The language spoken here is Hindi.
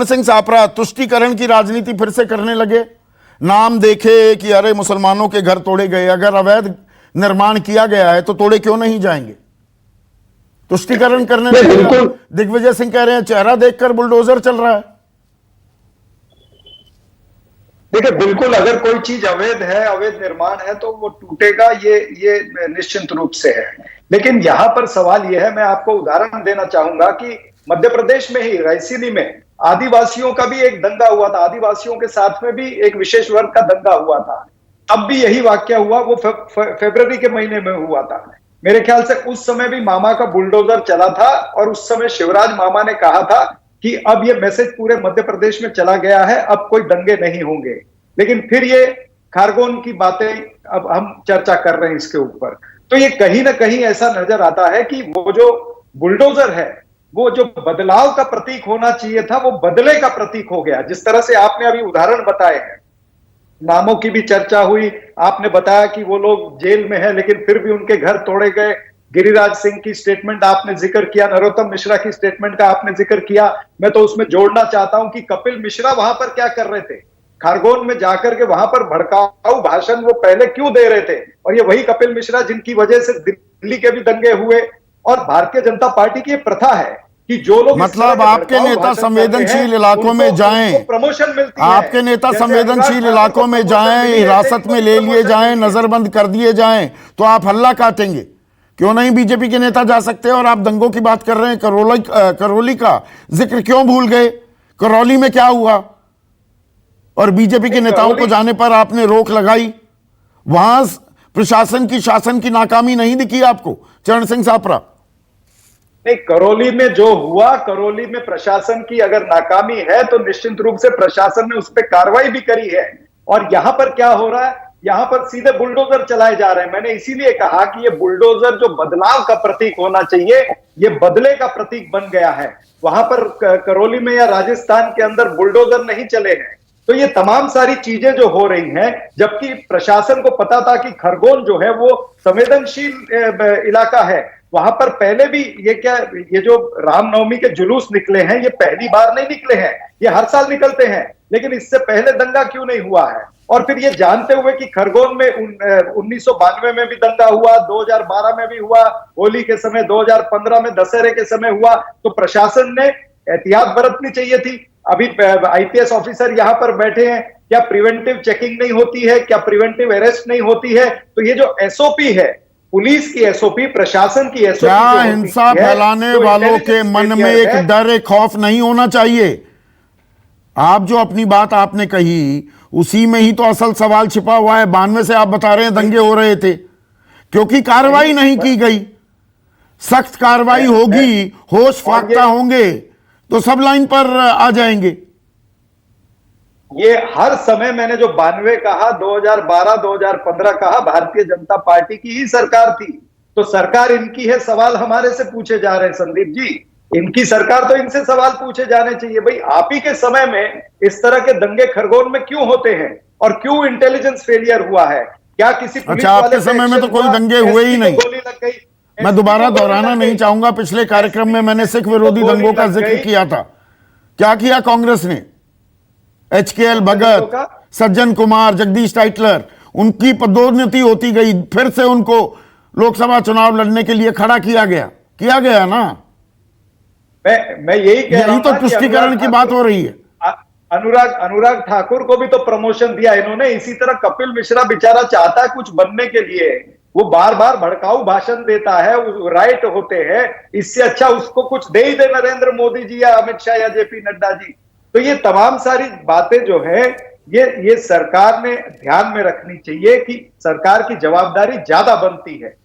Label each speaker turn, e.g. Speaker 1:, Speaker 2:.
Speaker 1: सिंह सापरा तुष्टीकरण की राजनीति फिर से करने लगे। नाम देखे कि अरे मुसलमानों के घर तोड़े गए, अगर अवैध निर्माण किया गया है तो तोड़े क्यों नहीं जाएंगे? तुष्टीकरण करने लगे। दिग्विजय सिंह कह रहे हैं चेहरा देखकर बुलडोजर चल रहा है।
Speaker 2: देखिए, बिल्कुल अगर कोई चीज अवैध है, अवैध निर्माण है तो वो टूटेगा, ये निश्चित रूप से है। लेकिन यहां पर सवाल यह है, मैं आपको उदाहरण देना चाहूंगा कि मध्य प्रदेश में ही रायसीनी में आदिवासियों का भी एक दंगा हुआ था, आदिवासियों के साथ में भी एक विशेष वर्ग का दंगा हुआ था। अब भी यही वाक्य हुआ, वो फरवरी के महीने में हुआ था। मेरे ख्याल से उस समय भी मामा का बुलडोजर चला था और उस समय शिवराज मामा ने कहा था कि अब ये मैसेज पूरे मध्य प्रदेश में चला गया है, अब कोई दंगे नहीं होंगे। लेकिन फिर ये खारगोन की बातें अब हम चर्चा कर रहे हैं इसके ऊपर, तो ये कहीं ना कहीं ऐसा नजर आता है कि वो जो बुलडोजर है, वो जो बदलाव का प्रतीक होना चाहिए था, वो बदले का प्रतीक हो गया। जिस तरह से आपने अभी उदाहरण बताए हैं, नामों की भी चर्चा हुई, आपने बताया कि वो लोग जेल में है लेकिन फिर भी उनके घर तोड़े गए। गिरिराज सिंह की स्टेटमेंट आपने जिक्र किया, नरोत्तम मिश्रा की स्टेटमेंट का आपने जिक्र किया। मैं तो उसमें जोड़ना चाहता हूं कि कपिल मिश्रा वहां पर क्या कर रहे थे, खारगोन में जाकर के वहां पर भड़काऊ भाषण वो पहले क्यों दे रहे थे? और ये वही कपिल मिश्रा जिनकी वजह से दिल्ली के भी दंगे हुए। और भारतीय जनता पार्टी की प्रथा है कि जो लोग
Speaker 1: मतलब आपके नेता संवेदनशील इलाकों में जाएं,
Speaker 2: प्रमोशन मिलती है,
Speaker 1: आपके नेता संवेदनशील इलाकों में जाएं, हिरासत में ले लिए जाएं, नजरबंद कर दिए जाएं, तो आप हल्ला काटेंगे। क्यों नहीं बीजेपी के नेता जा सकते हैं? और आप दंगों की बात कर रहे हैं, करौली का जिक्र क्यों भूल गए? करौली में क्या हुआ? और बीजेपी के नेताओं को जाने पर आपने रोक लगाई। वहां प्रशासन की, शासन की नाकामी नहीं दिखी आपको, चरण सिंह सापरा?
Speaker 2: नहीं, करौली में जो हुआ, करौली में प्रशासन की अगर नाकामी है तो निश्चित रूप से प्रशासन ने उस पर कार्रवाई भी करी है। और यहां पर क्या हो रहा है, यहां पर सीधे बुलडोजर चलाए जा रहे हैं। मैंने इसीलिए कहा कि ये बुलडोजर जो बदलाव का प्रतीक होना चाहिए, ये बदले का प्रतीक बन गया है। वहां पर करौली में या राजस्थान के अंदर बुलडोजर नहीं चले हैं। तो ये तमाम सारी चीजें जो हो रही हैं, जबकि प्रशासन को पता था कि खरगोन जो है वो संवेदनशील इलाका है। वहां पर पहले भी ये जो रामनवमी के जुलूस निकले हैं, ये पहली बार नहीं निकले हैं, ये हर साल निकलते हैं। लेकिन इससे पहले दंगा क्यों नहीं हुआ है? और फिर ये जानते हुए कि खरगोन में 1992 में भी दंगा हुआ, 2012 में भी हुआ, होली के समय 2015 में दशहरे के समय हुआ, तो प्रशासन ने एहतियात बरतनी चाहिए थी। अभी आईपीएस ऑफिसर यहां पर बैठे हैं, क्या प्रिवेंटिव चेकिंग नहीं होती है? क्या प्रिवेंटिव अरेस्ट नहीं होती है? तो ये जो एसओपी है, पुलिस की एसओपी, प्रशासन की एसओपी,
Speaker 1: क्या हिंसा फैलाने वालों के मन में एक डर, एक खौफ नहीं होना चाहिए? आप जो अपनी बात आपने कही, उसी में ही तो असल सवाल छिपा हुआ है। 92 से आप बता रहे हैं दंगे हो रहे थे क्योंकि कार्रवाई नहीं की गई। सख्त कार्रवाई होगी, होश फाख्ता होंगे तो सब लाइन पर आ जाएंगे।
Speaker 2: ये हर समय मैंने जो 92 कहा, 2012, 2015 कहा, भारतीय जनता पार्टी की ही सरकार थी। तो सरकार इनकी है, सवाल हमारे से पूछे जा रहे हैं संदीप जी। इनकी सरकार, तो इनसे सवाल पूछे जाने चाहिए। भाई, आप ही के समय में इस तरह के दंगे खरगोन में क्यों होते हैं और क्यों इंटेलिजेंस फेलियर हुआ है? क्या किसी पुलिस वाले
Speaker 1: आपके समय में तो कोई दंगे हुए ही नहीं।
Speaker 2: गोली लग गई?
Speaker 1: मैं दोबारा दोहराना नहीं चाहूंगा, पिछले कार्यक्रम में मैंने सिख विरोधी दंगों का जिक्र किया था। क्या किया कांग्रेस ने? HKL भगत, सज्जन कुमार, जगदीश टाइटलर, उनकी पदोन्नति होती गई, फिर से उनको लोकसभा चुनाव लड़ने के लिए खड़ा किया गया ना।
Speaker 2: मैं यही कह रहा हूं,
Speaker 1: तो तुष्टीकरण की बात हो रही है।
Speaker 2: अनुराग ठाकुर को भी तो प्रमोशन दिया इन्होंने। इसी तरह कपिल मिश्रा बेचारा चाहता है कुछ बनने के लिए, वो बार बार भड़काऊ भाषण देता है, राइट होते हैं। इससे अच्छा उसको कुछ दे ही दे नरेंद्र मोदी जी या अमित शाह या जेपी नड्डा जी। तो ये तमाम सारी बातें जो है, ये सरकार ने ध्यान में रखनी चाहिए कि सरकार की जवाबदारी ज्यादा बनती है।